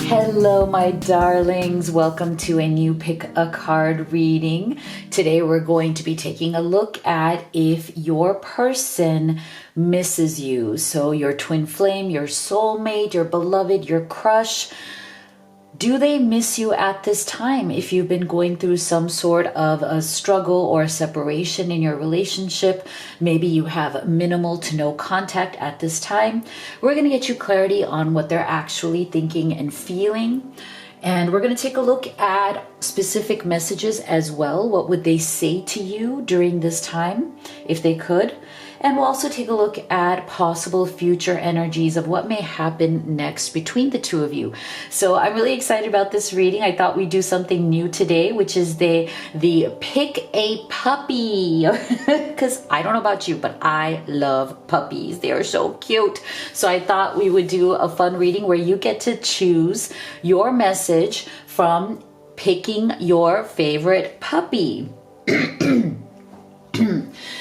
Hello, my darlings. Welcome to a new Pick a Card reading. Today, we're going to be taking a look at if your person misses you. So your twin flame, your soulmate, your beloved, your crush. Do they miss you at this time? If you've been going through some sort of a struggle or a separation in your relationship, maybe you have minimal to no contact at this time, we're going to get you clarity on what they're actually thinking and feeling. And we're going to take a look at specific messages as well. What would they say to you during this time, if they could? And we'll also take a look at possible future energies of what may happen next between the two of you. So I'm really excited about this reading. I thought we'd do something new today, which is the pick a puppy. Because I don't know about you, but I love puppies. They are so cute. So I thought we would do a fun reading where you get to choose your message from picking your favorite puppy.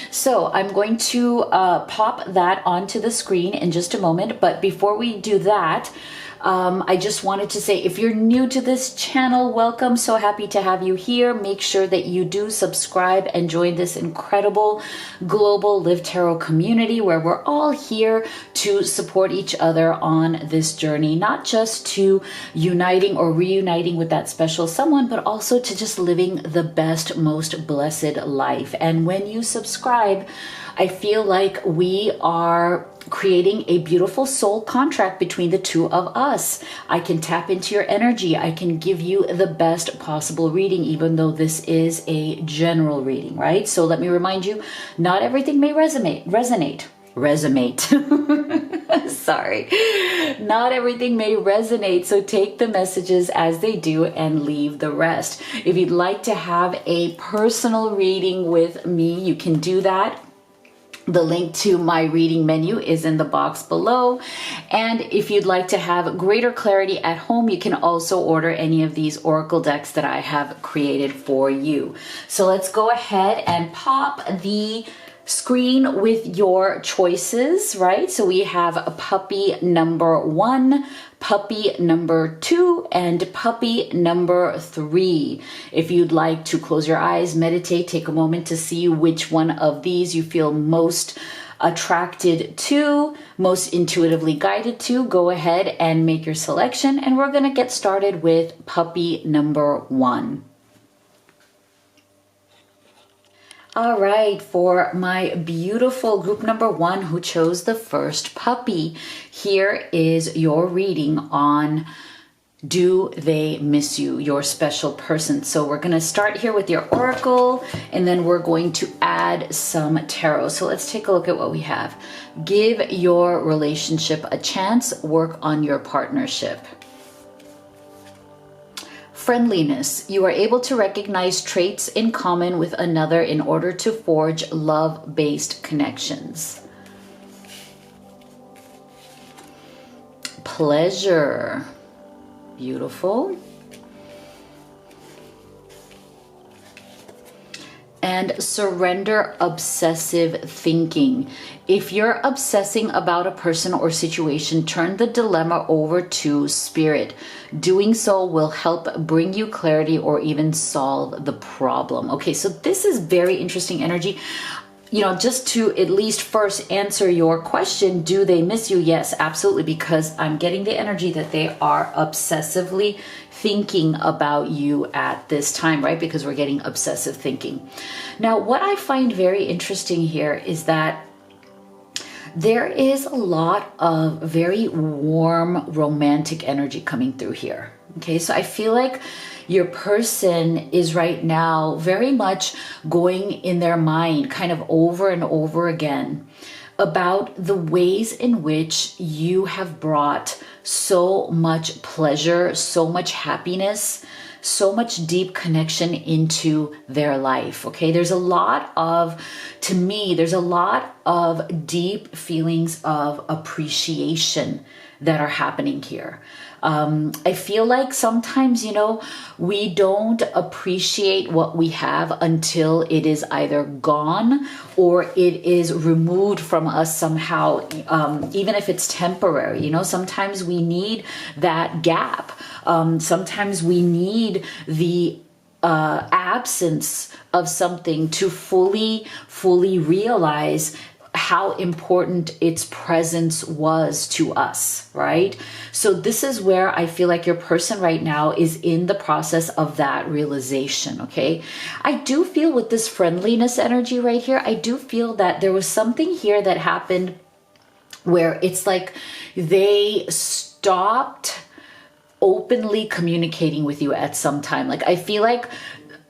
So I'm going to pop that onto the screen in just a moment. But before we do that, I just wanted to say, if you're new to this channel, welcome. So happy to have you here. Make sure that you do subscribe and join this incredible global Live Tarot community where we're all here to support each other on this journey, not just to uniting or reuniting with that special someone, but also to just living the best, most blessed life. And when you subscribe, I feel like we are creating a beautiful soul contract between the two of us. I can tap into your energy. I can give you the best possible reading, even though this is a general reading, right? So let me remind you, not everything may resonate. Sorry. Not everything may resonate. So take the messages as they do and leave the rest. If you'd like to have a personal reading with me, you can do that. The link to my reading menu is in the box below. And if you'd like to have greater clarity at home, you can also order any of these oracle decks that I have created for you. So let's go ahead and pop the screen with your choices, right? So we have a puppy number 1, puppy number 2, and puppy number 3. If you'd like to close your eyes, meditate, take a moment to see which one of these you feel most attracted to, most intuitively guided to, go ahead and make your selection. And we're going to get started with puppy number 1. All right, for my beautiful group number 1 who chose the first puppy, here is your reading on do they miss you, your special person. So we're going to start here with your oracle, and then we're going to add some tarot. So let's take a look at what we have. Give your relationship a chance, work on your partnership. Friendliness. You are able to recognize traits in common with another in order to forge love-based connections. Pleasure. Beautiful. And surrender obsessive thinking. If you're obsessing about a person or situation, turn the dilemma over to spirit. Doing so will help bring you clarity or even solve the problem. Okay, so this is very interesting energy. You know, just to at least first answer your question, do they miss you? Yes, absolutely, because I'm getting the energy that they are obsessively thinking about you at this time, right? Because we're getting obsessive thinking. Now, what I find very interesting here is that there is a lot of very warm, romantic energy coming through here. Okay, so I feel like your person is right now very much going in their mind kind of over and over again about the ways in which you have brought so much pleasure, so much happiness, so much deep connection into their life. Okay, there's a lot of to me, there's a lot of deep feelings of appreciation that are happening here. I feel like sometimes, we don't appreciate what we have until it is either gone or it is removed from us somehow, even if it's temporary. Sometimes we need that gap. Sometimes we need the absence of something to fully realize how important its presence was to us, right? So this is where I feel like your person right now is in the process of that realization, okay? I do feel with this friendliness energy right here, I do feel that there was something here that happened where it's like they stopped openly communicating with you at some time. Like, I feel like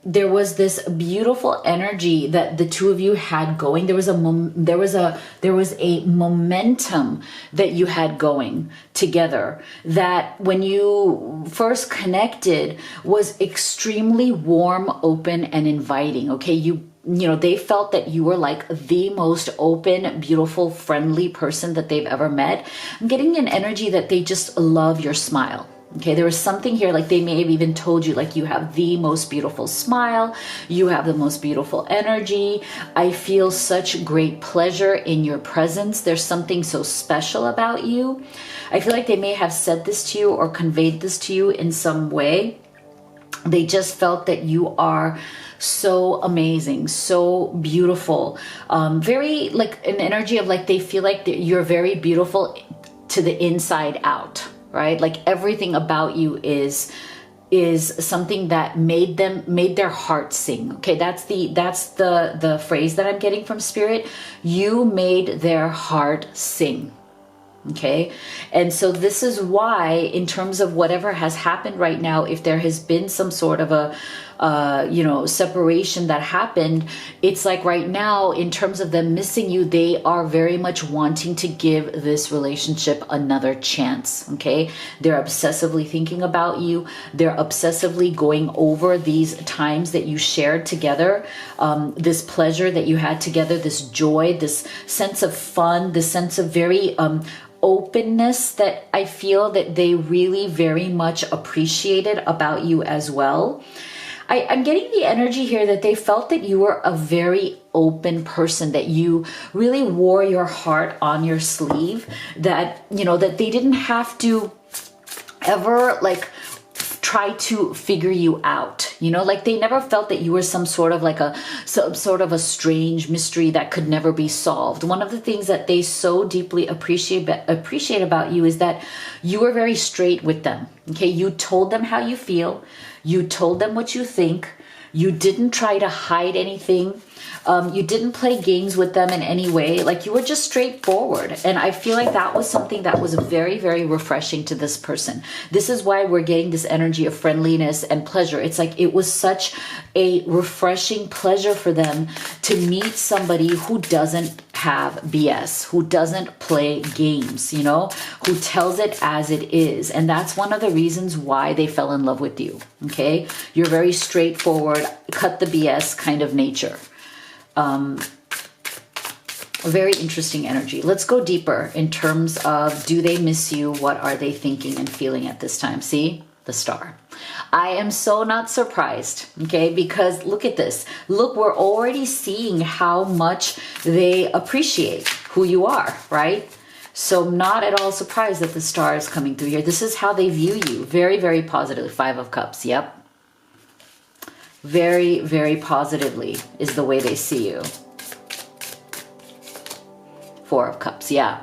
there was this beautiful energy that the two of you had going. There was a momentum that you had going together that when you first connected was extremely warm, open, and inviting. Okay, they felt that you were like the most open, beautiful, friendly person that they've ever met. I'm getting an energy that they just love your smile. Okay, there was something here, like they may have even told you, like, you have the most beautiful smile, you have the most beautiful energy. I feel such great pleasure in your presence. There's something so special about you. I feel like they may have said this to you or conveyed this to you in some way. They just felt that you are so amazing, so beautiful. Very like an energy of like they feel like you're very beautiful to the inside out. Right? Like everything about you is something that made their heart sing. Okay, that's the phrase that I'm getting from spirit. You made their heart sing. Okay, and so this is why, in terms of whatever has happened right now, if there has been some sort of a separation that happened, it's like right now, in terms of them missing you, they are very much wanting to give this relationship another chance. Okay, they're obsessively thinking about you. They're obsessively going over these times that you shared together, this pleasure that you had together, this joy, this sense of fun, this sense of very openness that I feel that they really very much appreciated about you as well. I'm getting the energy here that they felt that you were a very open person, that you really wore your heart on your sleeve, that, that they didn't have to ever try to figure you out, like they never felt that you were some sort of a strange mystery that could never be solved. One of the things that they so deeply appreciate about you is that you were very straight with them. Okay, you told them how you feel, you told them what you think, you didn't try to hide anything. You didn't play games with them in any way. Like, you were just straightforward. And I feel like that was something that was very, very refreshing to this person. This is why we're getting this energy of friendliness and pleasure. It's like it was such a refreshing pleasure for them to meet somebody who doesn't have BS, who doesn't play games, who tells it as it is. And that's one of the reasons why they fell in love with you. Okay, you're very straightforward, cut the BS kind of nature. Very interesting energy. Let's go deeper in terms of, do they miss you? What are they thinking and feeling at this time? See, the star. I am so not surprised, okay? Because look at this. Look, we're already seeing how much they appreciate who you are, right? So I'm not at all surprised that the star is coming through here. This is how they view you. Very, very positively. 5 of Cups. Yep. Very, very positively is the way they see you. 4 of Cups. Yeah.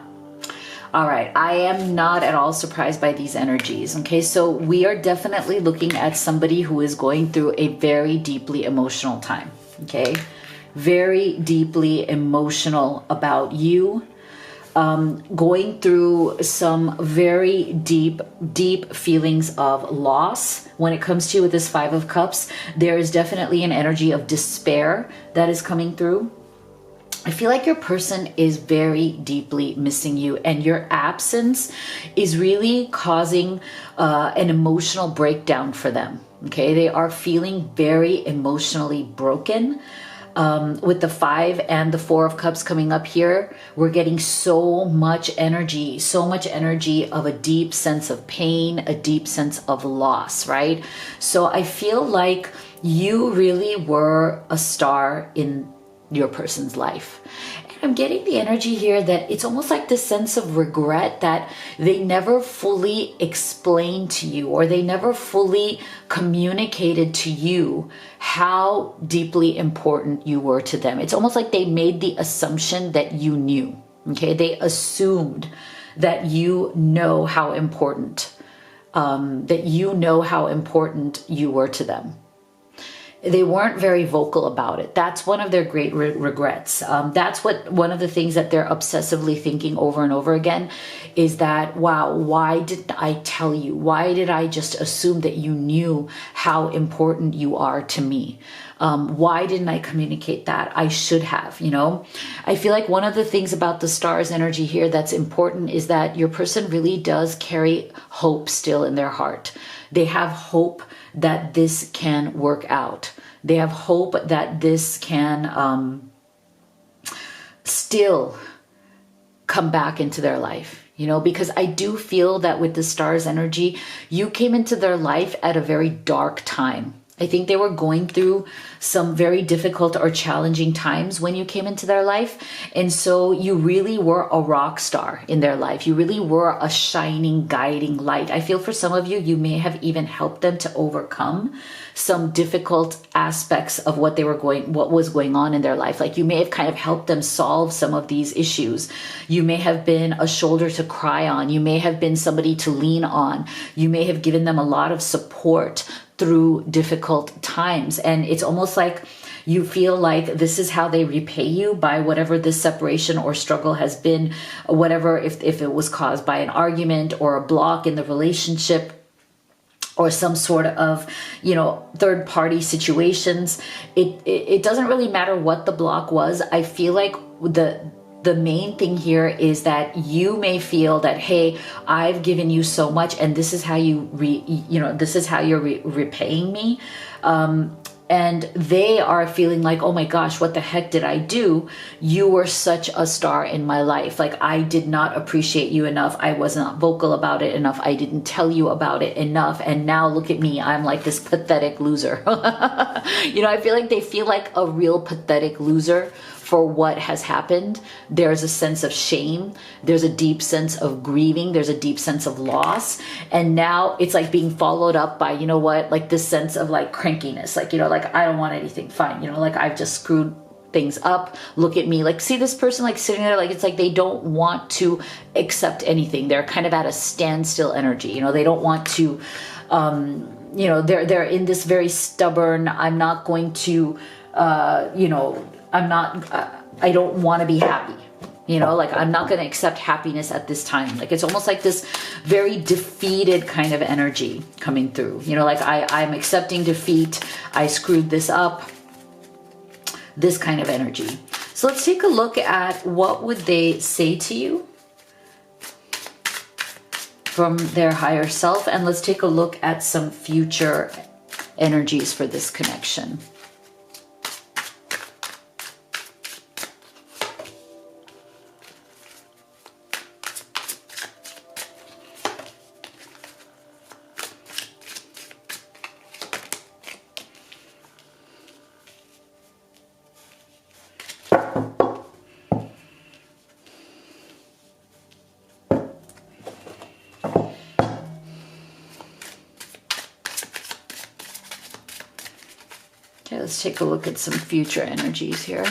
All right. I am not at all surprised by these energies. Okay. So we are definitely looking at somebody who is going through a very deeply emotional time. Okay. Very deeply emotional about you. Going through some very deep feelings of loss. When it comes to you with this 5 of Cups, there is definitely an energy of despair that is coming through. I feel like your person is very deeply missing you, and your absence is really causing an emotional breakdown for them. Okay, they are feeling very emotionally broken. With the 5 and the 4 of Cups coming up here, we're getting so much energy of a deep sense of pain, a deep sense of loss, right? So I feel like you really were a star in your person's life. I'm getting the energy here that it's almost like this sense of regret that they never fully explained to you, or they never fully communicated to you how deeply important you were to them. It's almost like they made the assumption that you knew. Okay, they assumed that you know how important, you were to them. They weren't very vocal about it. That's one of their great regrets. That's one of the things that they're obsessively thinking over and over again is that, wow, why didn't I tell you? Why did I just assume that you knew how important you are to me? Why didn't I communicate that? I should have, I feel like one of the things about the stars energy here that's important is that your person really does carry hope still in their heart. They have hope that this can work out. They have hope that this can still come back into their life, because I do feel that with the stars energy, you came into their life at a very dark time. I think they were going through some very difficult or challenging times when you came into their life. And so you really were a rock star in their life. You really were a shining, guiding light. I feel for some of you, you may have even helped them to overcome some difficult aspects of what was going on in their life. Like you may have kind of helped them solve some of these issues. You may have been a shoulder to cry on. You may have been somebody to lean on. You may have given them a lot of support through difficult times. And it's almost like you feel like this is how they repay you by whatever this separation or struggle has been, whatever, if it was caused by an argument or a block in the relationship or some sort of, third party situations. It doesn't really matter what the block was. I feel like the main thing here is that you may feel that, hey, I've given you so much, and this is how this is how you're repaying me. And they are feeling like, oh my gosh, what the heck did I do? You were such a star in my life. Like I did not appreciate you enough. I was not vocal about it enough. I didn't tell you about it enough. And now look at me. I'm like this pathetic loser. I feel like they feel like a real pathetic loser for what has happened. There's a sense of shame. There's a deep sense of grieving. There's a deep sense of loss. And now it's like being followed up by, like this sense of like crankiness. Like, like I don't want anything. Fine. Like I've just screwed things up. Look at me. Like see this person like sitting there, like it's like they don't want to accept anything. They're kind of at a standstill energy. They don't want to, they're in this very stubborn, I'm not going to, I don't want to be happy. Like I'm not going to accept happiness at this time. Like it's almost like this very defeated kind of energy coming through. Like I'm accepting defeat. I screwed this up. This kind of energy. So let's take a look at what would they say to you from their higher self. And let's take a look at some future energies for this connection. Okay, let's take a look at some future energies here.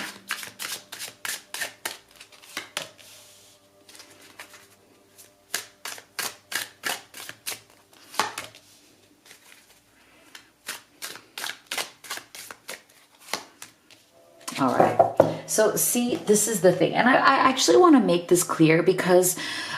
All right. So see, this is the thing. And I actually want to make this clear because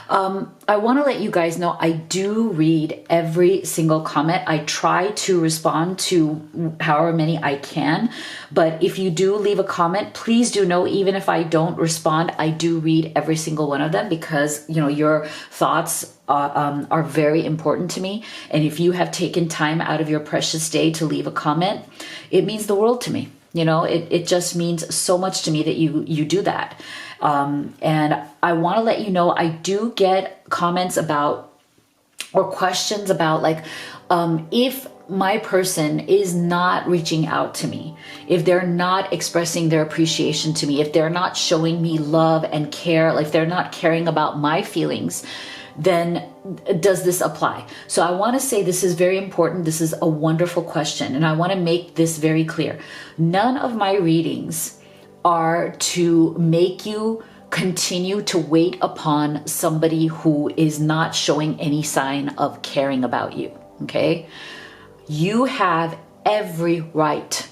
I want to let you guys know I do read every single comment. I try to respond to however many I can. But if you do leave a comment, please do know, even if I don't respond, I do read every single one of them because, your thoughts are very important to me. And if you have taken time out of your precious day to leave a comment, it means the world to me. It just means so much to me that you do that. And I want to let you know, I do get comments about, or questions about, like, if my person is not reaching out to me, if they're not expressing their appreciation to me, if they're not showing me love and care, like if they're not caring about my feelings, then does this apply? So I want to say this is very important. This is a wonderful question. And I want to make this very clear. None of my readings are to make you continue to wait upon somebody who is not showing any sign of caring about you. Okay? You have every right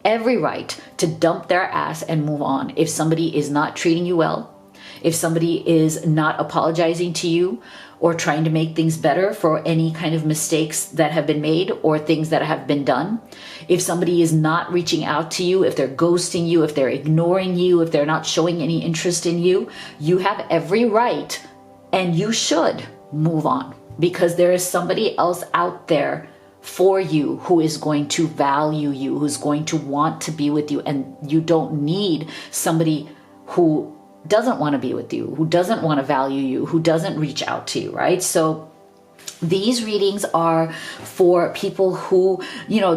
to dump their ass and move on if somebody is not treating you well, if somebody is not apologizing to you or trying to make things better for any kind of mistakes that have been made or things that have been done, if somebody is not reaching out to you, if they're ghosting you, if they're ignoring you, if they're not showing any interest in you, you have every right and you should move on, because there is somebody else out there for you who is going to value you, who's going to want to be with you, and you don't need somebody who doesn't want to be with you, who doesn't want to value you, who doesn't reach out to you, right? So these readings are for people who,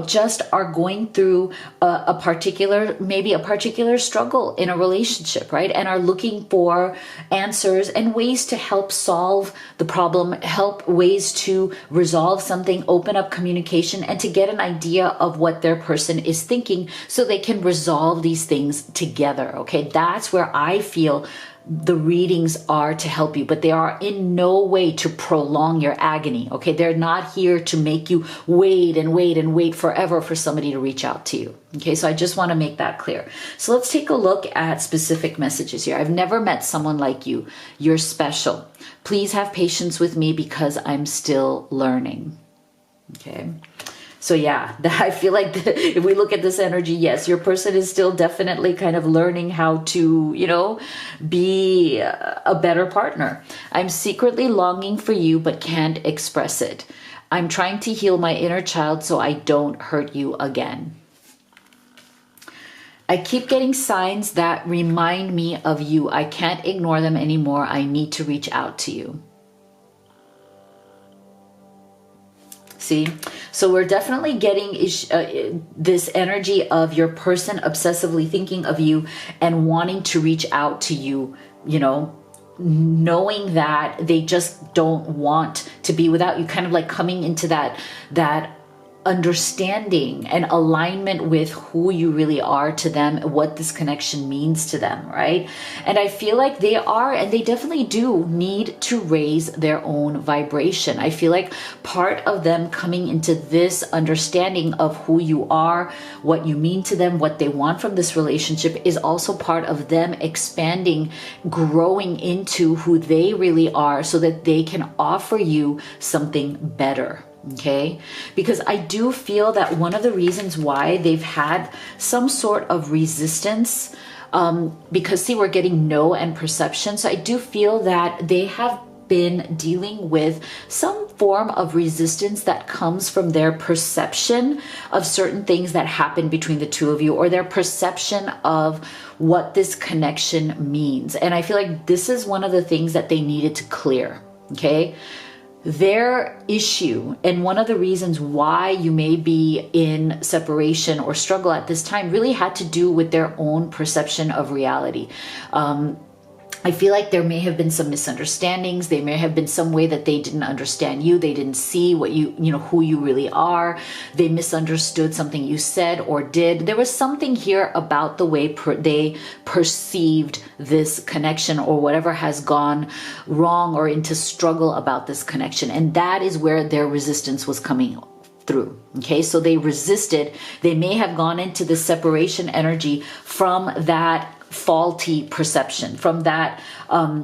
just are going through maybe a particular struggle in a relationship, right? And are looking for answers and ways to help solve the problem, help ways to resolve something, open up communication, and to get an idea of what their person is thinking so they can resolve these things together, okay? That's where I feel the readings are to help you, but they are in no way to prolong your agony, okay? They're not here to make you wait and wait and wait forever for somebody to reach out to you, okay? So I just want to make that clear. So let's take a look at specific messages here. I've never met someone like you. You're special. Please have patience with me because I'm still learning, okay? So yeah, I feel like if we look at this energy, yes, your person is still definitely kind of learning how to, be a better partner. I'm secretly longing for you, but can't express it. I'm trying to heal my inner child so I don't hurt you again. I keep getting signs that remind me of you. I can't ignore them anymore. I need to reach out to you. See? So we're definitely getting this energy of your person obsessively thinking of you and wanting to reach out to you, knowing that they just don't want to be without you, kind of like coming into that understanding and alignment with who you really are to them, what this connection means to them, right? And I feel like they are, and they definitely do need to raise their own vibration. I feel like part of them coming into this understanding of who you are, what you mean to them, what they want from this relationship is also part of them expanding, growing into who they really are so that they can offer you something better. Okay, because I do feel that one of the reasons why they've had some sort of resistance, because see, we're getting no and perception. So I do feel that they have been dealing with some form of resistance that comes from their perception of certain things that happen between the two of you, or their perception of what this connection means. And I feel like this is one of the things that they needed to clear. Okay. Their issue, and one of the reasons why you may be in separation or struggle at this time, really had to do with their own perception of reality. I feel like there may have been some misunderstandings. There may have been some way that they didn't understand you. They didn't see what who you really are. They misunderstood something you said or did. There was something here about the way they perceived this connection, or whatever has gone wrong or into struggle about this connection. And that is where their resistance was coming through. Okay, so they resisted. They may have gone into the separation energy from that faulty perception, from that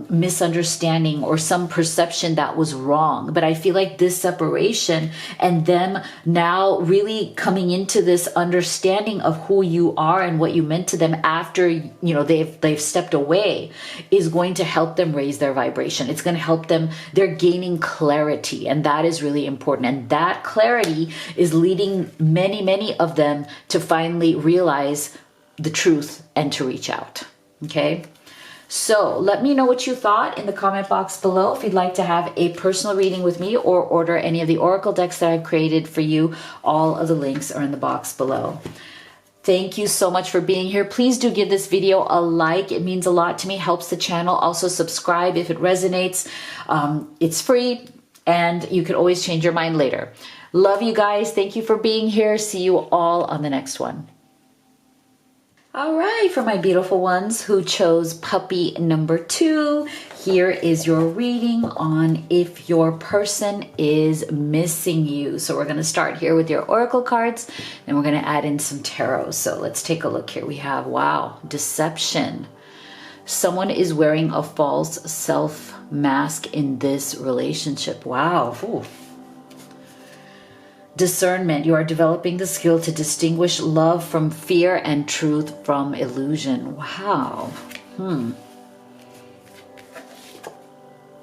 misunderstanding or some perception that was wrong. But I feel like this separation and them now really coming into this understanding of who you are and what you meant to them after, you know, they've stepped away, is going to help them raise their vibration. It's going to help them. They're gaining clarity, and that is really important. And that clarity is leading many of them to finally realize the truth and to reach out. Okay, so let me know what you thought in the comment box below. If you'd like to have a personal reading with me or order any of the oracle decks that I've created for you, all of the links are in the box below. Thank you so much for being here. Please do give this video a like. It means a lot to me, helps the channel. Also subscribe if it resonates. It's free and you can always change your mind later. Love you guys. Thank you for being here. See you all on the next one. All right, for my beautiful ones who chose puppy number 2, here is your reading on if your person is missing you. So we're going to start here with your oracle cards, and we're going to add in some tarot. So let's take a look here. We have, wow, deception. Someone is wearing a false self mask in this relationship. Wow. Ooh. Discernment. You are developing the skill to distinguish love from fear and truth from illusion. Wow.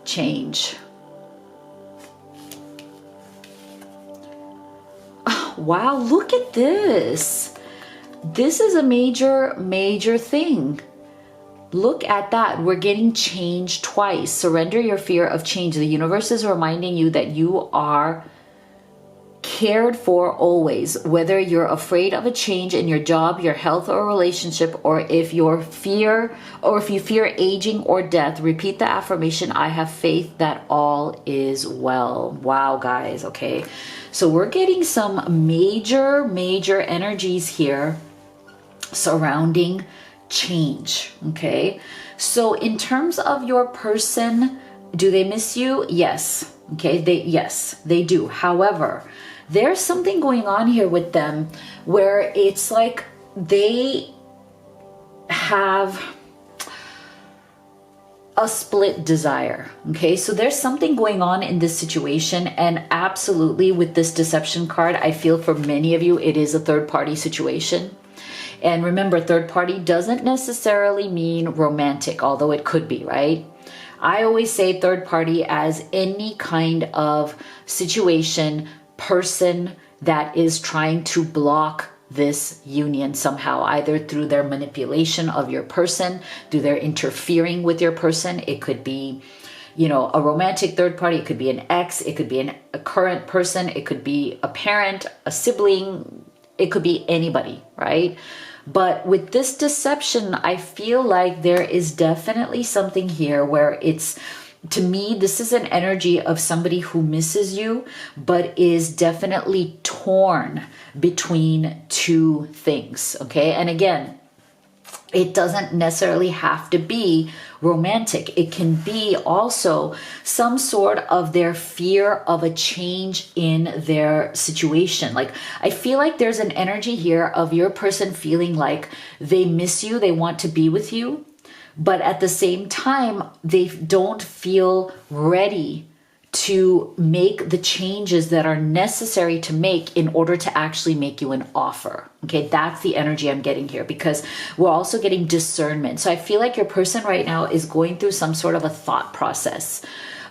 Change. Oh, wow, look at this. This is a major thing. Look at that. We're getting change twice. Surrender your fear of change. The universe is reminding you that you are cared for always, whether you're afraid of a change in your job, your health or relationship, or if you fear aging or death. Repeat the affirmation, I have faith that all is well. Wow, guys. Okay, so we're getting some major energies here surrounding change. Okay, so in terms of your person, do they miss you? Yes. Okay, yes, they do. However, there's something going on here with them where it's like they have a split desire. Okay, so there's something going on in this situation, and absolutely with this deception card, I feel for many of you it is a third party situation. And remember, third party doesn't necessarily mean romantic, although it could be, right? I always say third party as any kind of situation, person that is trying to block this union somehow, either through their manipulation of your person, through their interfering with your person. It could be, you know, a romantic third party. It could be an ex. It could be a current person. It could be a parent, a sibling. It could be anybody, right? But with this deception, I feel like there is definitely something here where it's, to me, this is an energy of somebody who misses you, but is definitely torn between two things. Okay. And again, it doesn't necessarily have to be romantic. It can be also some sort of their fear of a change in their situation. Like, I feel like there's an energy here of your person feeling like they miss you, they want to be with you, but at the same time, they don't feel ready to make the changes that are necessary to make in order to actually make you an offer. Okay, that's the energy I'm getting here, because we're also getting discernment. So I feel like your person right now is going through some sort of a thought process.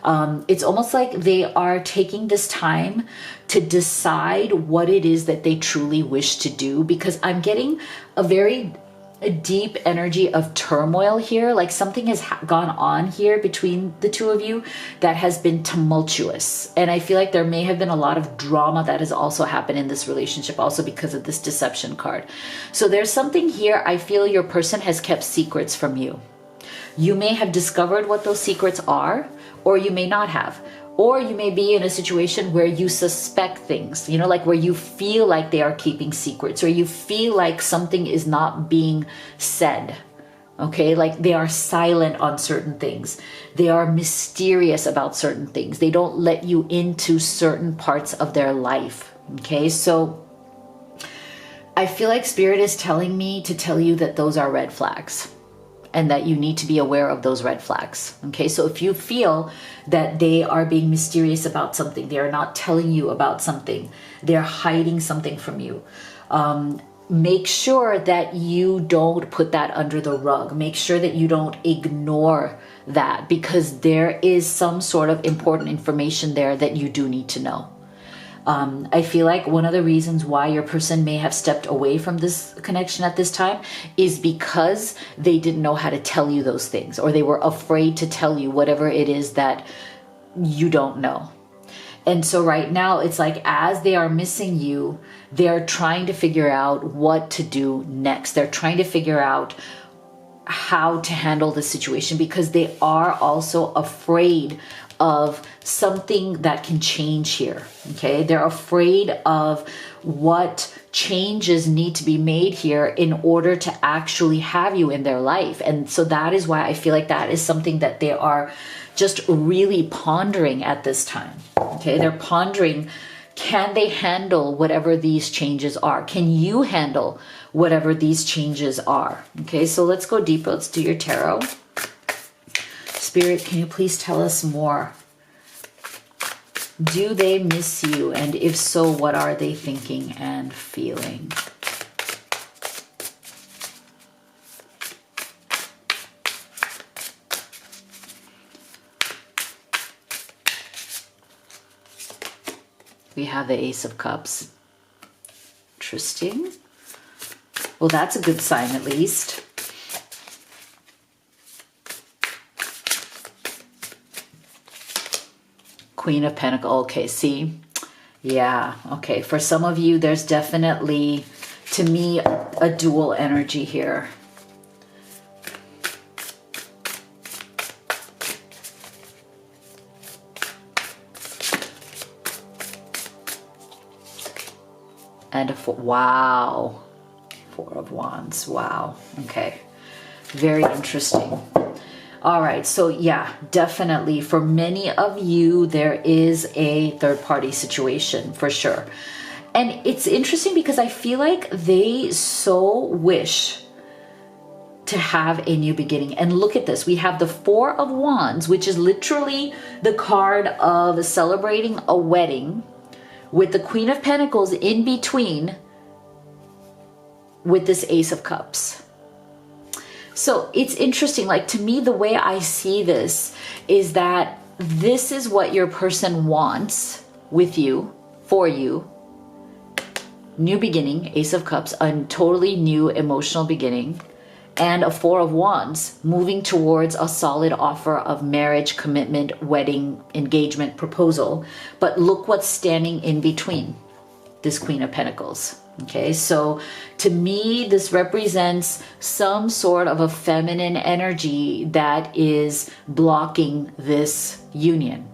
It's almost like they are taking this time to decide what it is that they truly wish to do, because I'm getting a deep energy of turmoil here. Like something has gone on here between the two of you that has been tumultuous. And I feel like there may have been a lot of drama that has also happened in this relationship, also because of this deception card. So there's something here. I feel your person has kept secrets from you. You may have discovered what those secrets are, or you may not have. Or you may be in a situation where you suspect things, you know, like where you feel like they are keeping secrets, or you feel like something is not being said. Okay, like they are silent on certain things. They are mysterious about certain things. They don't let you into certain parts of their life. Okay, so I feel like Spirit is telling me to tell you that those are red flags. and that you need to be aware of those red flags. Okay, so if you feel that they are being mysterious about something, they are not telling you about something, they're hiding something from you, make sure that you don't put that under the rug. Make sure that you don't ignore that, because there is some sort of important information there that you do need to know. I feel like one of the reasons why your person may have stepped away from this connection at this time is because they didn't know how to tell you those things, or they were afraid to tell you whatever it is that you don't know. And so right now, it's like as they are missing you, they're trying to figure out what to do next. They're trying to figure out how to handle the situation, because they are also afraid of something that can change here. Okay, they're afraid of what changes need to be made here in order to actually have you in their life. And so that is why I feel like that is something that they are just really pondering at this time. Okay, they're pondering, can they handle whatever these changes are? Can you handle whatever these changes are? Okay, so let's go deeper. Let's do your tarot. Spirit, can you please tell us more? Do they miss you? And if so, what are they thinking and feeling? We have the Ace of Cups. Interesting. Well, that's a good sign, at least. Queen of Pentacles. Okay, see? Yeah, okay. For some of you, there's definitely, to me, a dual energy here. And a four. Wow. Four of Wands. Wow. Okay. Very interesting. All right, so yeah, definitely for many of you, there is a third-party situation for sure. And it's interesting because I feel like they so wish to have a new beginning. And look at this. We have the Four of Wands, which is literally the card of celebrating a wedding, with the Queen of Pentacles in between with this Ace of Cups. So it's interesting, like to me, the way I see this is that this is what your person wants with you, for you. New beginning, Ace of Cups, a totally new emotional beginning, and a Four of Wands, moving towards a solid offer of marriage, commitment, wedding, engagement, proposal. But look what's standing in between, this Queen of Pentacles. Okay, so to me, this represents some sort of a feminine energy that is blocking this union.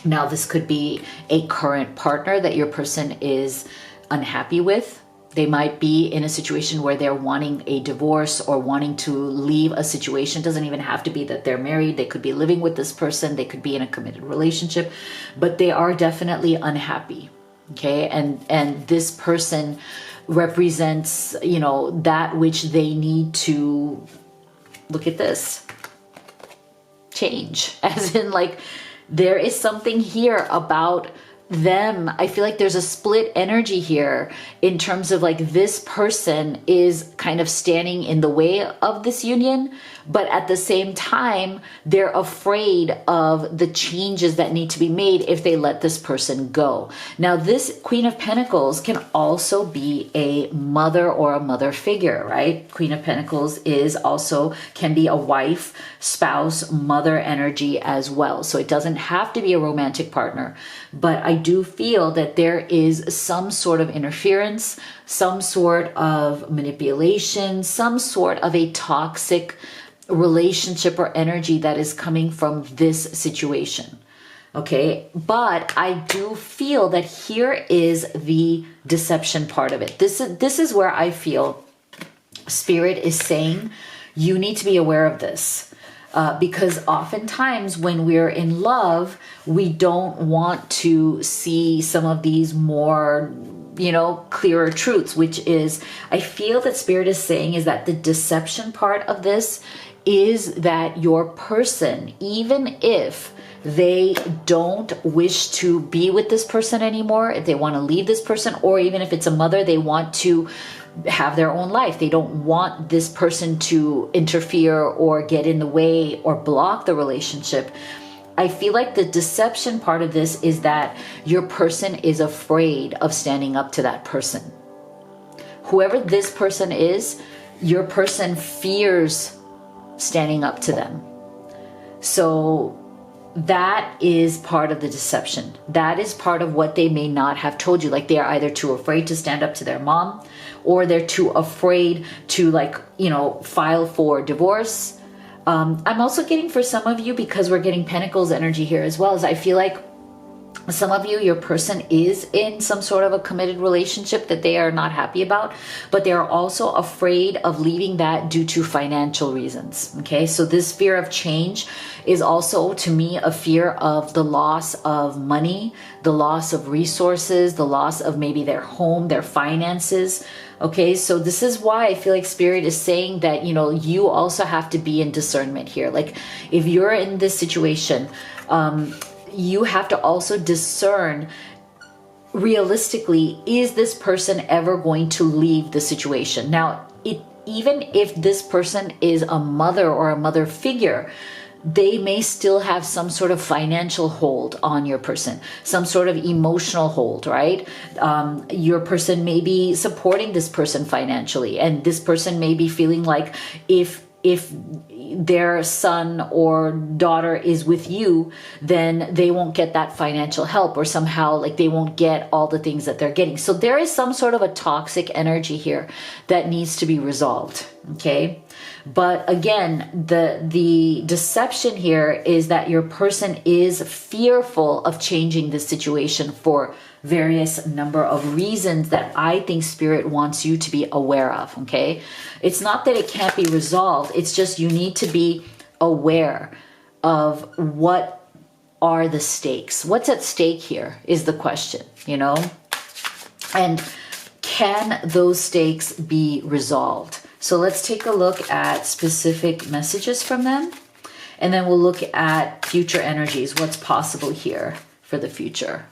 Now, this could be a current partner that your person is unhappy with. They might be in a situation where they're wanting a divorce or wanting to leave a situation. It doesn't even have to be that they're married. They could be living with this person. They could be in a committed relationship, but they are definitely unhappy. Okay, and this person represents, you know, that which they need to, look at this, change. As in, like, there is something here about them. I feel like there's a split energy here in terms of like this person is kind of standing in the way of this union, but at the same time, they're afraid of the changes that need to be made if they let this person go. Now, this Queen of Pentacles can also be a mother or a mother figure, right? Queen of Pentacles is also, can be a wife, spouse, mother energy as well. So it doesn't have to be a romantic partner, but I do feel that there is some sort of interference, some sort of manipulation, some sort of a toxic relationship or energy that is coming from this situation. Okay, but I do feel that here is the deception part of it. This is where I feel Spirit is saying you need to be aware of this. Because oftentimes when we're in love, we don't want to see some of these more, clearer truths, which is, I feel that Spirit is saying is that the deception part of this is that your person, even if they don't wish to be with this person anymore, if they want to leave this person, or even if it's a mother, they want to have their own life. They don't want this person to interfere or get in the way or block the relationship. I feel like the deception part of this is that your person is afraid of standing up to that person. Whoever this person is, your person fears standing up to them. So that is part of the deception. That is part of what they may not have told you. Like, they are either too afraid to stand up to their mom, or they're too afraid to, file for divorce. I'm also getting, for some of you, because we're getting Pentacles energy here as well, as I feel like some of you, your person is in some sort of a committed relationship that they are not happy about, but they are also afraid of leaving that due to financial reasons. Okay, so this fear of change is also, to me, a fear of the loss of money, the loss of resources, the loss of maybe their home, their finances. Okay, so this is why I feel like Spirit is saying that, you also have to be in discernment here. Like, if you're in this situation, you have to also discern realistically, is this person ever going to leave the situation? Now, even if this person is a mother or a mother figure, they may still have some sort of financial hold on your person, some sort of emotional hold, right? Your person may be supporting this person financially, and this person may be feeling like if their son or daughter is with you, then they won't get that financial help, or somehow like they won't get all the things that they're getting. So there is some sort of a toxic energy here that needs to be resolved. Okay. But again, the deception here is that your person is fearful of changing the situation for various number of reasons that I think Spirit wants you to be aware of. Okay. It's not that it can't be resolved. It's just you need to be aware of what are the stakes. What's at stake here is the question, and can those stakes be resolved? So let's take a look at specific messages from them, and then we'll look at future energies. What's possible here for the future?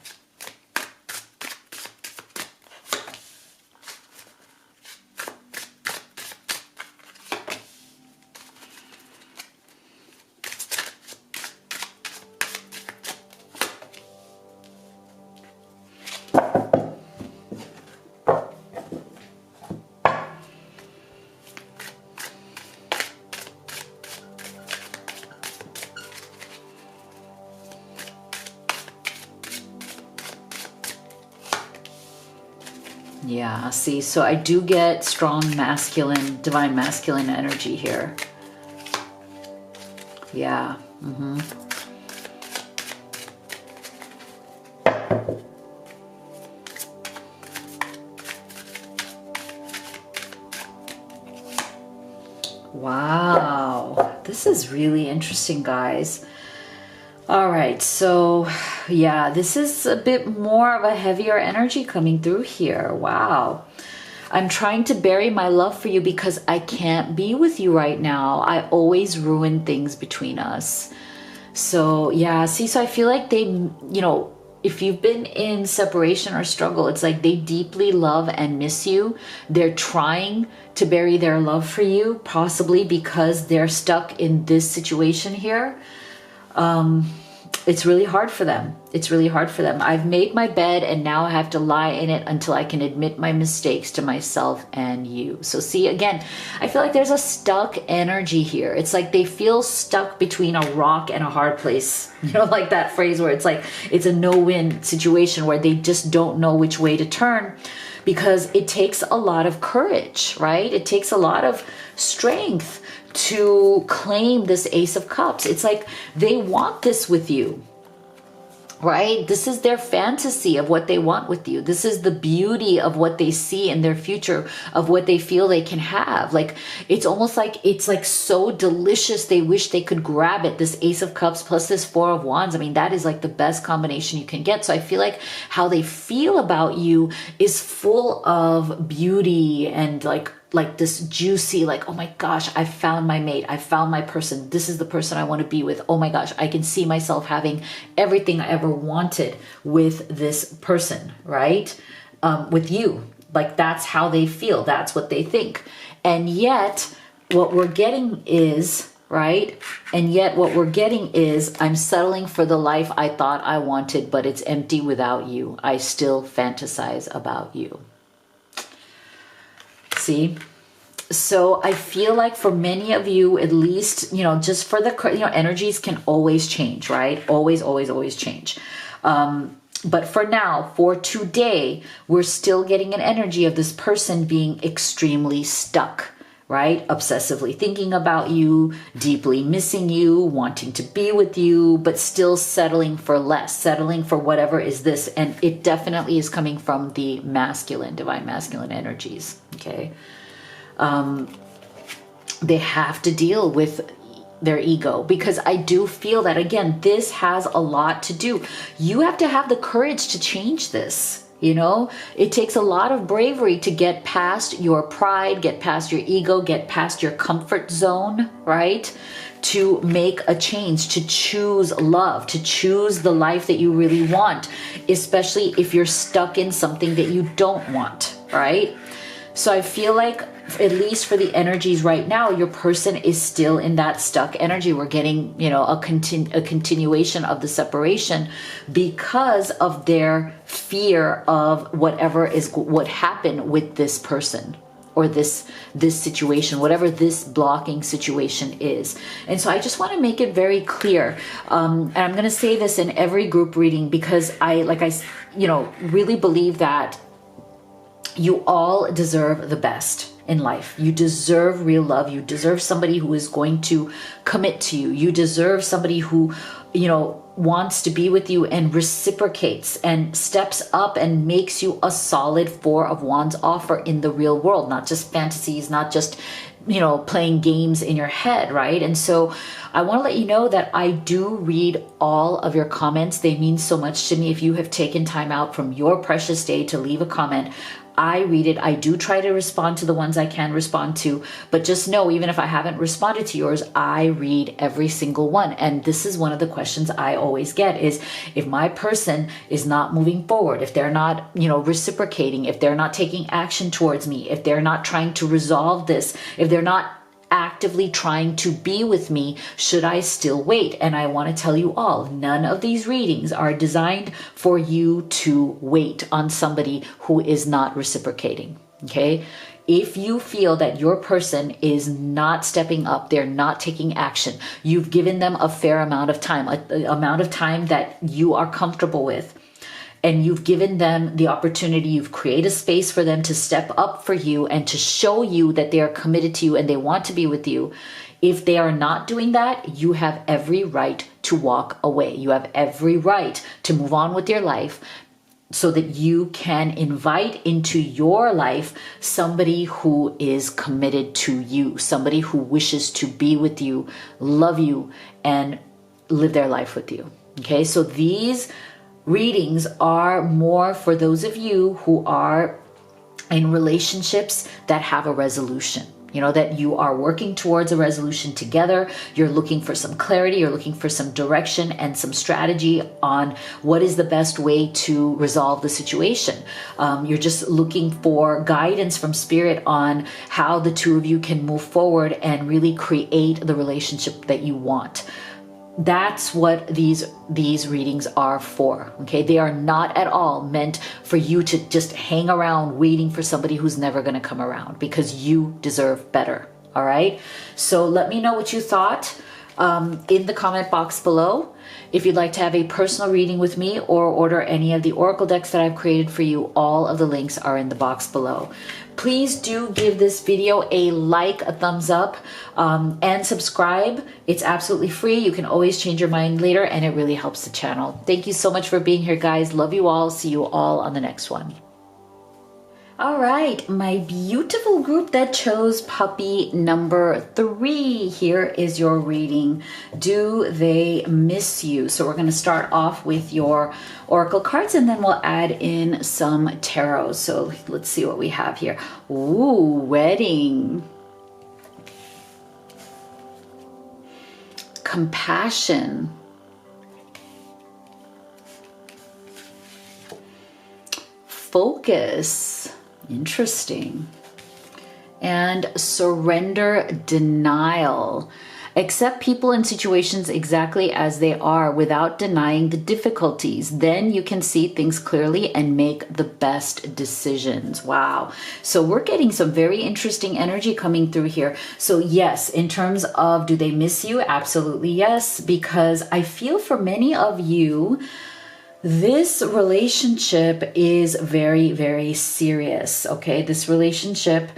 Yeah, see, so I do get strong masculine, divine masculine energy here. Yeah. Wow, this is really interesting, guys. All right, so yeah, this is a bit more of a heavier energy coming through here. Wow. I'm trying to bury my love for you because I can't be with you right now. I always ruin things between us. So yeah, see, so I feel like they, if you've been in separation or struggle, it's like they deeply love and miss you. They're trying to bury their love for you, possibly because they're stuck in this situation here. It's really hard for them. It's really hard for them. I've made my bed and now I have to lie in it until I can admit my mistakes to myself and you. So see, again, I feel like there's a stuck energy here. It's like they feel stuck between a rock and a hard place. Like that phrase where it's like, it's a no-win situation where they just don't know which way to turn, because it takes a lot of courage, right? It takes a lot of strength to claim this Ace of Cups. It's like they want this with you. right? This is their fantasy of what they want with you. This is the beauty of what they see in their future, of what they feel they can have. Like, it's almost like it's like so delicious. They wish they could grab it. This Ace of Cups plus this Four of Wands. I mean, that is like the best combination you can get. So I feel like how they feel about you is full of beauty and like this juicy, like, oh my gosh, I found my mate. I found my person. This is the person I want to be with. Oh my gosh, I can see myself having everything I ever wanted with this person, right? With you. Like, that's how they feel. That's what they think. And yet what we're getting is, right? And yet what we're getting is, I'm settling for the life I thought I wanted, but it's empty without you. I still fantasize about you. See? So I feel like for many of you, at least, just for the, energies can always change, right? Always, always, always change. But for now, for today, we're still getting an energy of this person being extremely stuck, right? Obsessively thinking about you, deeply missing you, wanting to be with you, but still settling for less, settling for whatever is this. And it definitely is coming from the masculine, divine masculine energies, okay? They have to deal with their ego, because I do feel that, again, this has a lot to do. You have to have the courage to change this. It takes a lot of bravery to get past your pride, get past your ego, get past your comfort zone, right? To make a change, to choose love, to choose the life that you really want, especially if you're stuck in something that you don't want, right? So I feel like, at least for the energies right now, your person is still in that stuck energy. We're getting, a continuation of the separation because of their fear of what happened with this person or this situation, whatever this blocking situation is. And so I just want to make it very clear. And I'm going to say this in every group reading, because I really believe that you all deserve the best in life. You deserve real love. You deserve somebody who is going to commit to you. You deserve somebody who, wants to be with you and reciprocates and steps up and makes you a solid Four of Wands offer in the real world, not just fantasies, not just, playing games in your head, right? And so I want to let you know that I do read all of your comments. They mean so much to me. If you have taken time out from your precious day to leave a comment, I read it. I do try to respond to the ones I can respond to, but just know, even if I haven't responded to yours, I read every single one. And this is one of the questions I always get is, if my person is not moving forward, if they're not, reciprocating, if they're not taking action towards me, if they're not trying to resolve this, if they're not actively trying to be with me, should I still wait? And I want to tell you all, none of these readings are designed for you to wait on somebody who is not reciprocating. Okay? If you feel that your person is not stepping up, they're not taking action, you've given them a fair amount of time, a amount of time that you are comfortable with, and you've given them the opportunity, you've created a space for them to step up for you and to show you that they are committed to you and they want to be with you. If they are not doing that, you have every right to walk away. You have every right to move on with your life, so that you can invite into your life somebody who is committed to you, somebody who wishes to be with you, love you, and live their life with you. Okay, so these readings are more for those of you who are in relationships that have a resolution. That you are working towards a resolution together. You're looking for some clarity. You're looking for some direction and some strategy on what is the best way to resolve the situation. You're just looking for guidance from spirit on how the two of you can move forward and really create the relationship that you want. That's what these readings are for, okay? They are not at all meant for you to just hang around waiting for somebody who's never going to come around, because you deserve better, all right? So let me know what you thought in the comment box below. If you'd like to have a personal reading with me or order any of the oracle decks that I've created for you, all of the links are in the box below. Please do give this video a like, a thumbs up, and subscribe. It's absolutely free. You can always change your mind later, and it really helps the channel. Thank you so much for being here, guys. Love you all. See you all on the next one. All right, my beautiful group that chose puppy number 3, here is your reading. Do they miss you? So we're going to start off with your oracle cards, and then we'll add in some tarot. So let's see what we have here. Ooh, wedding. Compassion. Focus. Interesting. And surrender, denial. Accept people and situations exactly as they are without denying the difficulties. Then you can see things clearly and make the best decisions. Wow. So we're getting some very interesting energy coming through here. So yes, in terms of do they miss you? Absolutely yes, because I feel for many of you, this relationship is very, very serious, okay? This relationship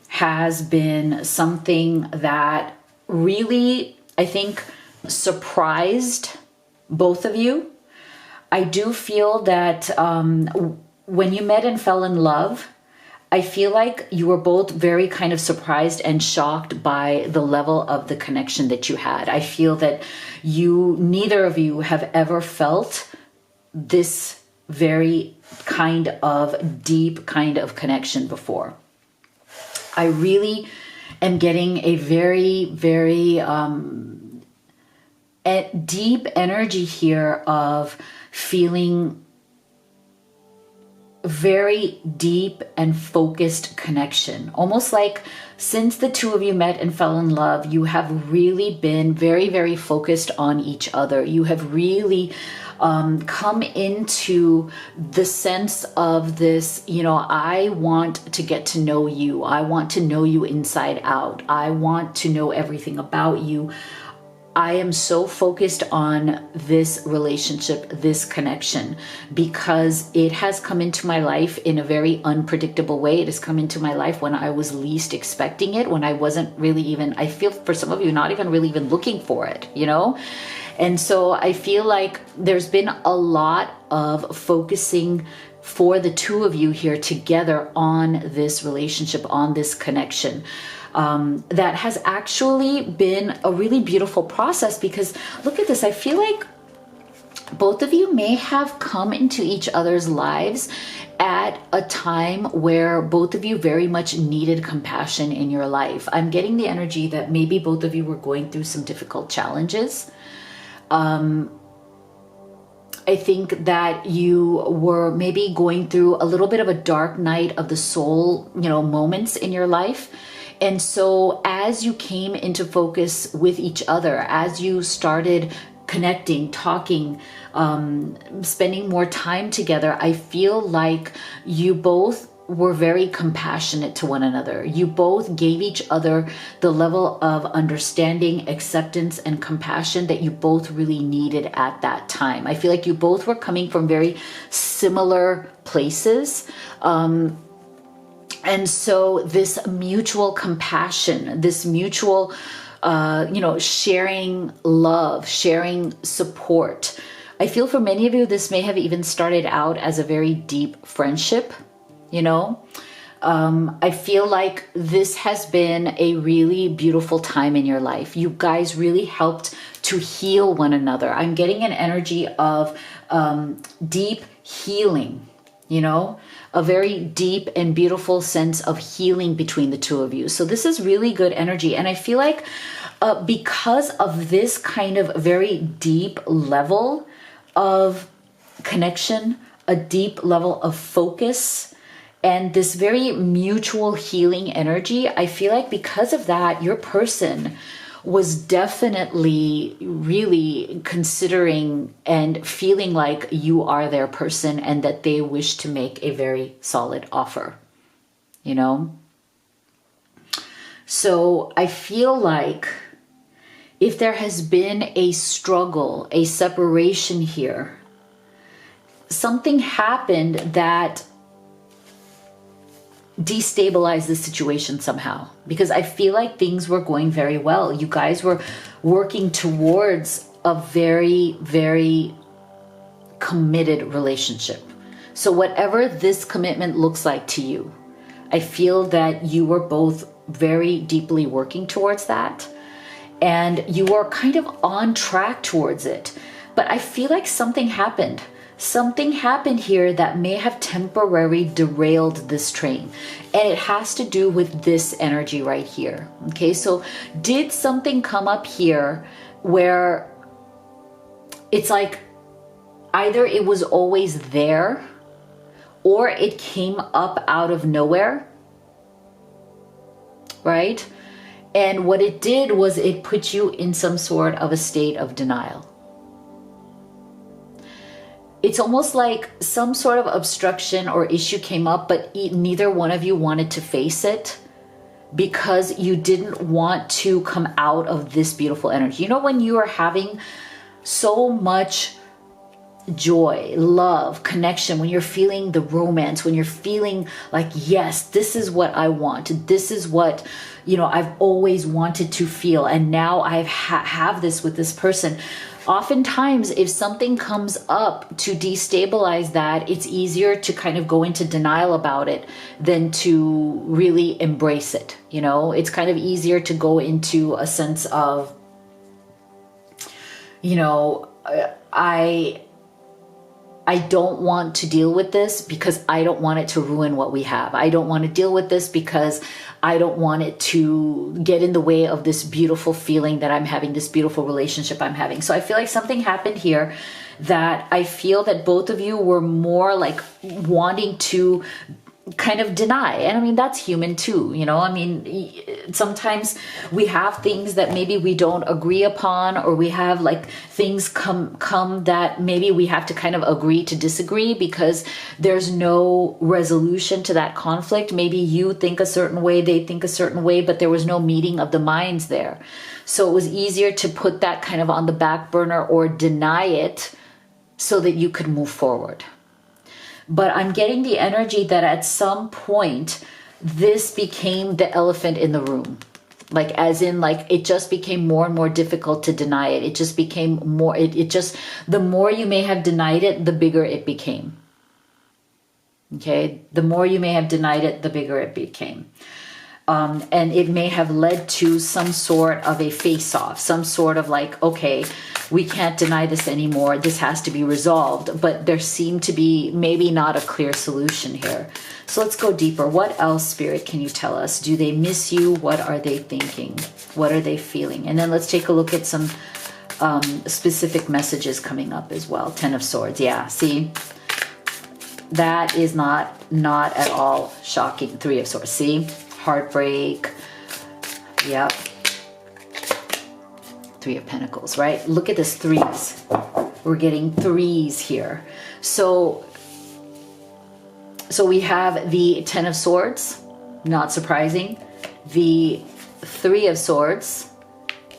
has been something that really, I think, surprised both of you. I do feel that when you met and fell in love, I feel like you were both very kind of surprised and shocked by the level of the connection that you had. I feel that neither of you have ever felt this very kind of deep kind of connection before. I really am getting a very, very deep energy here of feeling very deep and focused connection. Almost like since the two of you met and fell in love, you have really been very, very focused on each other. You have really come into the sense of this, I want to get to know you. I want to know you inside out. I want to know everything about you. I am so focused on this relationship, this connection, because it has come into my life in a very unpredictable way. It has come into my life when I was least expecting it, when I wasn't really even, I feel for some of you, not even really even looking for it, And so I feel like there's been a lot of focusing for the two of you here together on this relationship, on this connection. That has actually been a really beautiful process, because look at this. I feel like both of you may have come into each other's lives at a time where both of you very much needed compassion in your life. I'm getting the energy that maybe both of you were going through some difficult challenges. I think that you were maybe going through a little bit of a dark night of the soul, moments in your life. And so as you came into focus with each other, as you started connecting, talking, spending more time together, I feel like you both were very compassionate to one another. You both gave each other the level of understanding, acceptance, and compassion that you both really needed at that time. I feel like you both were coming from very similar places. And so this mutual compassion, this mutual, sharing love, sharing support. I feel for many of you, this may have even started out as a very deep friendship. I feel like this has been a really beautiful time in your life. You guys really helped to heal one another. I'm getting an energy of deep healing, a very deep and beautiful sense of healing between the two of you. So this is really good energy. And I feel like because of this kind of very deep level of connection, a deep level of focus, and this very mutual healing energy, I feel like because of that, your person was definitely really considering and feeling like you are their person and that they wish to make a very solid offer, So I feel like if there has been a struggle, a separation here, something happened that destabilize the situation somehow, because I feel like things were going very well. You guys were working towards a very, very committed relationship. So whatever this commitment looks like to you, I feel that you were both very deeply working towards that, and you were kind of on track towards it. But I feel like something happened. Something happened here that may have temporarily derailed this train. And it has to do with this energy right here. Okay, so did something come up here where it's like either it was always there or it came up out of nowhere, right? And what it did was it put you in some sort of a state of denial. It's almost like some sort of obstruction or issue came up, but neither one of you wanted to face it because you didn't want to come out of this beautiful energy. You know, when you are having so much joy, love, connection, when you're feeling the romance, when you're feeling like, yes, this is what I want. This is what, you know, I've always wanted to feel. And now I have this with this person. Oftentimes, if something comes up to destabilize that, it's easier to kind of go into denial about it than to really embrace it. You know, it's kind of easier to go into a sense of, you know, I don't want to deal with this because I don't want it to ruin what we have. I don't want to deal with this because I don't want it to get in the way of this beautiful feeling that I'm having, this beautiful relationship I'm having. So I feel like something happened here that I feel that both of you were more like wanting to kind of deny. And I mean, that's human too, you know. I mean, sometimes we have things that maybe we don't agree upon, or we have like things come that maybe we have to kind of agree to disagree because there's no resolution to that conflict. Maybe you think a certain way, they think a certain way, but there was no meeting of the minds there. So it was easier to put that kind of on the back burner or deny it so that you could move forward. But I'm getting the energy that at some point, this became the elephant in the room. Like, as in, like, it just became more and more difficult to deny it. It just became more, it just, the more you may have denied it, the bigger it became. Okay? The more you may have denied it, the bigger it became. And it may have led to some sort of a face-off, some sort of like, okay, we can't deny this anymore. This has to be resolved. But there seemed to be maybe not a clear solution here. So let's go deeper. What else, Spirit, can you tell us? Do they miss you? What are they thinking? What are they feeling? And then let's take a look at some specific messages coming up as well. Ten of Swords. Yeah, see? That is not at all shocking. Three of Swords. See? Heartbreak. Yep. Three of Pentacles, right? Look at this, threes. We're getting threes here. So we have the Ten of Swords, not surprising. The Three of Swords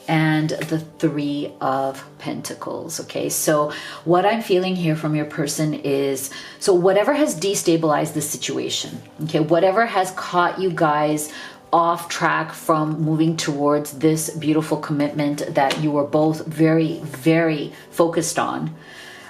and the Three of Pentacles. Okay, so what I'm feeling here from your person is, so whatever has destabilized the situation, okay, whatever has caught you guys off track from moving towards this beautiful commitment that you were both very, very focused on,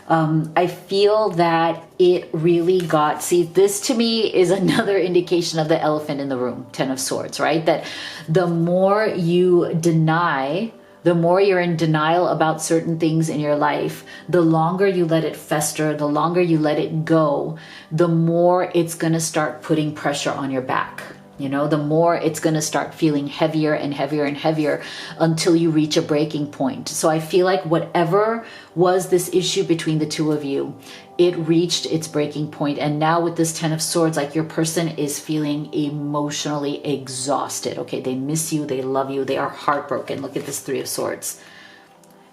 I feel that it really got, see, this to me is another indication of the elephant in the room, Ten of Swords, right? That the more you deny, the more you're in denial about certain things in your life, the longer you let it fester, the longer you let it go, the more it's going to start putting pressure on your back. You know, the more it's going to start feeling heavier and heavier and heavier until you reach a breaking point. So I feel like whatever was this issue between the two of you, it reached its breaking point. And now with this Ten of Swords, like, your person is feeling emotionally exhausted. Okay, they miss you, they love you, they are heartbroken. Look at this Three of Swords.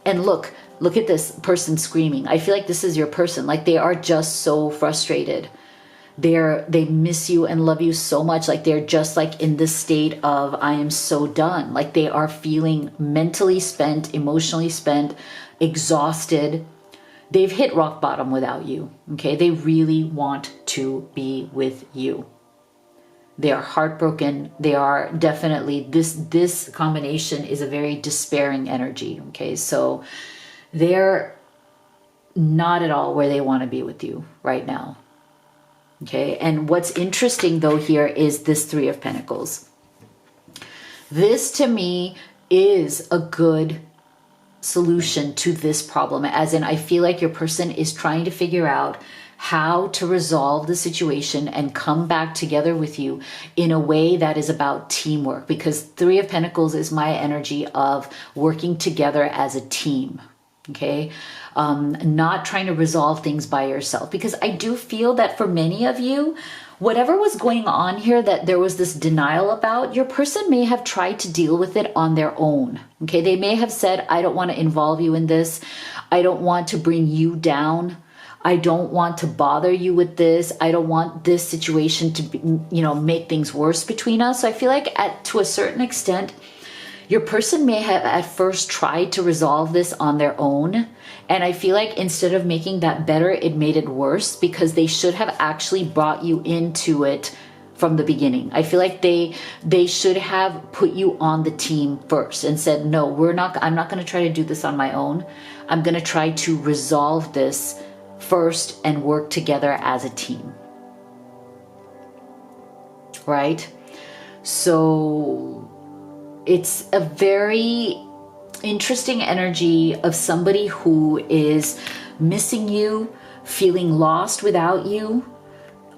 And look at this person screaming. I feel like this is your person. Like, they are just so frustrated. They miss you and love you so much. Like, they're just like in this state of, I am so done. Like, they are feeling mentally spent, emotionally spent, exhausted. They've hit rock bottom without you. Okay, they really want to be with you. They are heartbroken. They are definitely, this combination is a very despairing energy. Okay, so they're not at all where they want to be with you right now. Okay, and what's interesting though here is this Three of Pentacles. This to me is a good solution to this problem, as in I feel like your person is trying to figure out how to resolve the situation and come back together with you in a way that is about teamwork, because Three of Pentacles is my energy of working together as a team. Okay, not trying to resolve things by yourself, because I do feel that for many of you, whatever was going on here that there was this denial about, your person may have tried to deal with it on their own. Okay, they may have said, I don't want to involve you in this. I don't want to bring you down. I don't want to bother you with this. I don't want this situation to be, make things worse between us. So I feel like to a certain extent, your person may have at first tried to resolve this on their own. And I feel like instead of making that better, it made it worse, because they should have actually brought you into it from the beginning. I feel like they should have put you on the team first and said, no, I'm not going to try to do this on my own. I'm going to try to resolve this first and work together as a team. Right? So it's a very interesting energy of somebody who is missing you, feeling lost without you,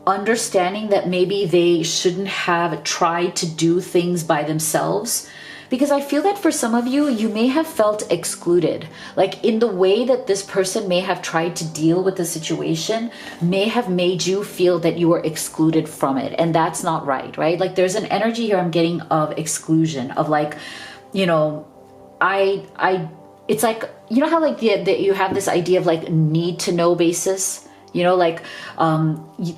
understanding that maybe they shouldn't have tried to do things by themselves. Because I feel that for some of you, you may have felt excluded. Like in the way that this person may have tried to deal with the situation may have made you feel that you were excluded from it. And that's not right, right? Like there's an energy here I'm getting of exclusion, of like, it's like, how like you have this idea of like need to know basis,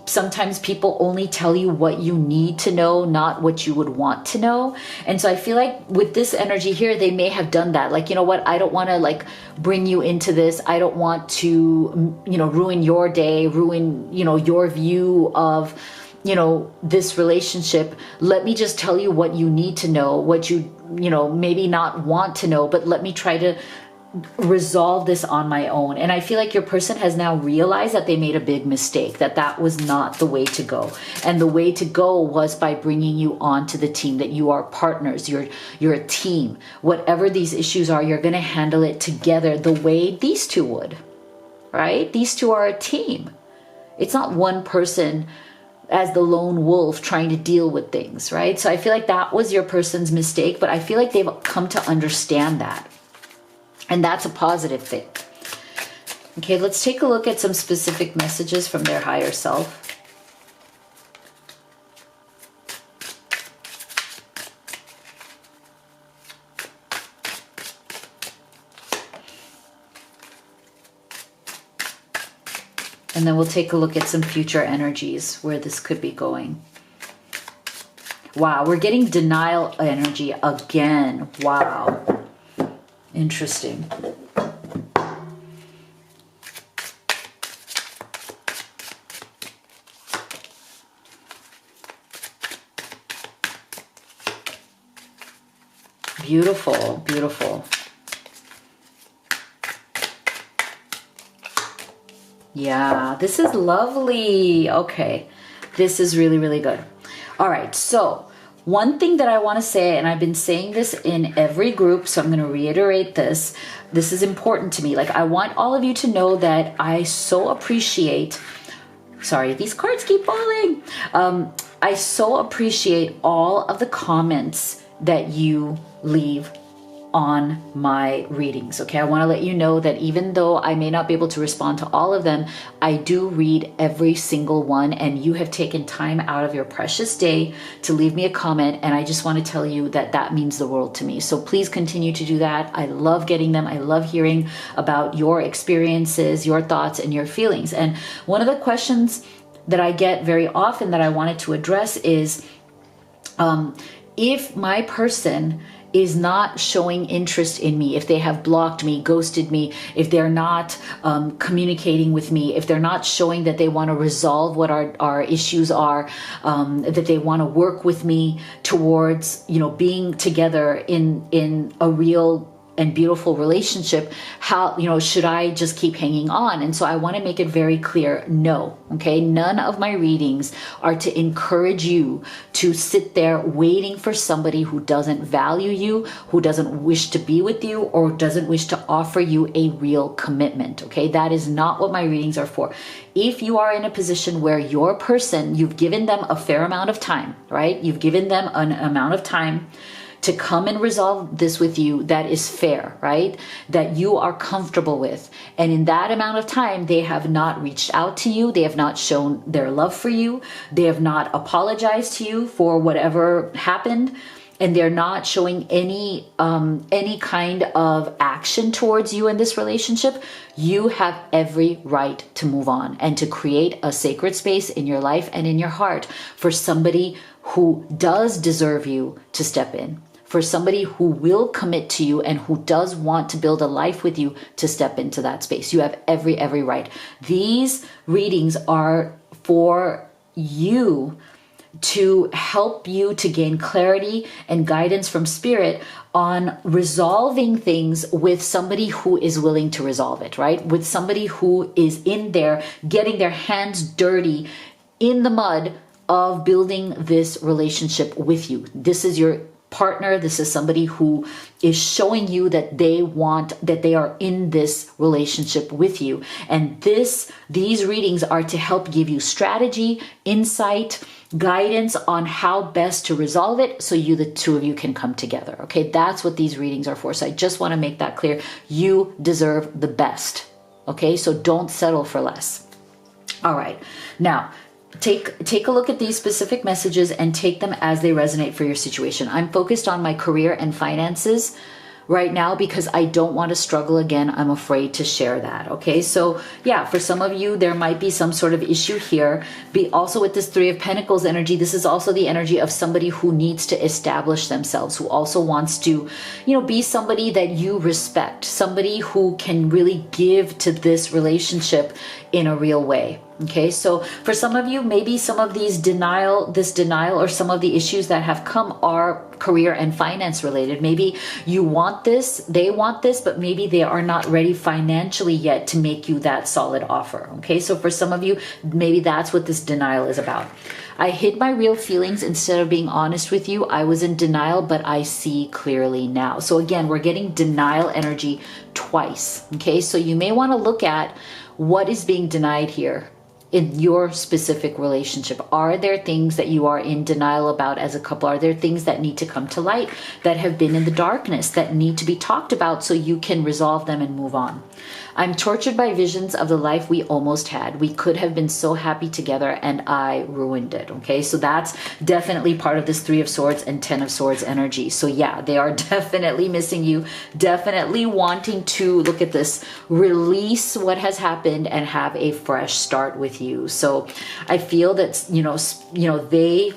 sometimes people only tell you what you need to know, not what you would want to know. And so I feel like with this energy here, they may have done that. Like, I don't want to like bring you into this. I don't want to, ruin your day, ruin, your view of, this relationship. Let me just tell you what you need to know, what you maybe not want to know, but let me try to resolve this on my own. And I feel like your person has now realized that they made a big mistake, that was not the way to go. And the way to go was by bringing you onto the team, that you are partners, you're a team. Whatever these issues are, you're going to handle it together the way these two would, right? These two are a team. It's not one person as the lone wolf trying to deal with things, right? So I feel like that was your person's mistake, but I feel like they've come to understand that. And that's a positive thing. Okay, let's take a look at some specific messages from their higher self. And then we'll take a look at some future energies where this could be going. Wow, we're getting denial energy again. Wow. Interesting. Beautiful, beautiful. Yeah, this is lovely. Okay, this is really, really good. All right, so one thing that I want to say, and I've been saying this in every group, so I'm going to reiterate this. This is important to me. Like, I want all of you to know that I so appreciate, sorry, these cards keep falling. I so appreciate all of the comments that you leave on my readings. Okay, I want to let you know that even though I may not be able to respond to all of them, I do read every single one, and you have taken time out of your precious day to leave me a comment, and I just want to tell you that that means the world to me. So please continue to do that. I love getting them. I love hearing about your experiences, your thoughts, and your feelings. And one of the questions that I get very often that I wanted to address is, if my person is not showing interest in me, if they have blocked me, ghosted me, if they're not communicating with me, if they're not showing that they want to resolve what our issues are, that they want to work with me towards, being together in a real and beautiful relationship, how, should I just keep hanging on? And so I want to make it very clear, no, okay? None of my readings are to encourage you to sit there waiting for somebody who doesn't value you, who doesn't wish to be with you, or doesn't wish to offer you a real commitment, okay? That is not what my readings are for. If you are in a position where your person, you've given them a fair amount of time, right? You've given them an amount of time to come and resolve this with you that is fair, right? That you are comfortable with. And in that amount of time, they have not reached out to you. They have not shown their love for you. They have not apologized to you for whatever happened. And they're not showing any kind of action towards you in this relationship. You have every right to move on and to create a sacred space in your life and in your heart for somebody who does deserve you to step in, for somebody who will commit to you and who does want to build a life with you to step into that space. You have every right. These readings are for you, to help you to gain clarity and guidance from spirit on resolving things with somebody who is willing to resolve it, right? With somebody who is in there getting their hands dirty in the mud of building this relationship with you. This is your partner. This is somebody who is showing you that they are in this relationship with you. And these readings are to help give you strategy, insight, guidance on how best to resolve it so the two of you can come together. Okay, that's what these readings are for. So I just want to make that clear. You deserve the best. Okay, so don't settle for less. All right, now take a look at these specific messages and take them as they resonate for your situation. I'm focused on my career and finances right now because I don't want to struggle again. I'm afraid to share that. Okay, so yeah, for some of you, there might be some sort of issue here. Also with this Three of Pentacles energy, this is also the energy of somebody who needs to establish themselves, who also wants to, be somebody that you respect, somebody who can really give to this relationship in a real way. Okay, so for some of you, maybe some of this denial or some of the issues that have come are career and finance related. Maybe you want this, they want this, but maybe they are not ready financially yet to make you that solid offer. Okay, so for some of you, maybe that's what this denial is about. I hid my real feelings instead of being honest with you. I was in denial, but I see clearly now. So again, we're getting denial energy twice. Okay, so you may want to look at what is being denied here in your specific relationship. Are there things that you are in denial about as a couple? Are there things that need to come to light that have been in the darkness that need to be talked about so you can resolve them and move on? I'm tortured by visions of the life we almost had. We could have been so happy together and I ruined it. Okay, so that's definitely part of this Three of Swords and Ten of Swords energy. So yeah, they are definitely missing you, definitely wanting to, look at this, release what has happened and have a fresh start with you. So I feel that, they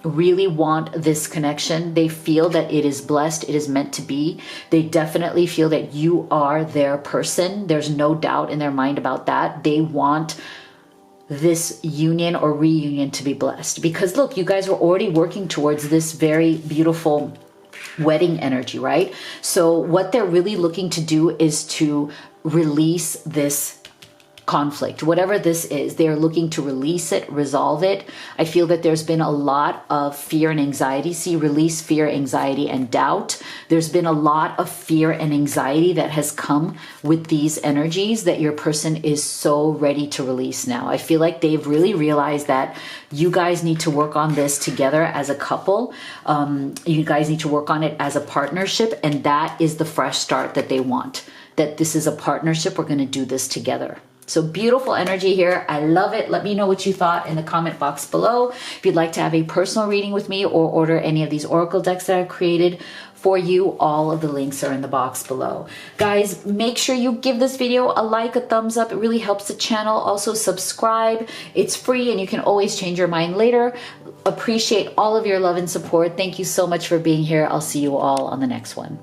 really want this connection. They feel that it is blessed, it is meant to be. They definitely feel that you are their person. There's no doubt in their mind about that. They want this union or reunion to be blessed because look, you guys were already working towards this very beautiful wedding energy, right? So what they're really looking to do is to release this conflict, whatever this is. They're looking to release it, resolve it. I feel that there's been a lot of fear and anxiety. See, release fear, anxiety, and doubt. There's been a lot of fear and anxiety that has come with these energies that your person is so ready to release now. I feel like they've really realized that you guys need to work on this together as a couple. You guys need to work on it as a partnership, and that is the fresh start that they want. That this is a partnership. We're going to do this together. So beautiful energy here. I love it. Let me know what you thought in the comment box below. If you'd like to have a personal reading with me or order any of these oracle decks that I've created for you, all of the links are in the box below. Guys, make sure you give this video a like, a thumbs up. It really helps the channel. Also subscribe. It's free and you can always change your mind later. appreciate all of your love and support. Thank you so much for being here. I'll see you all on the next one.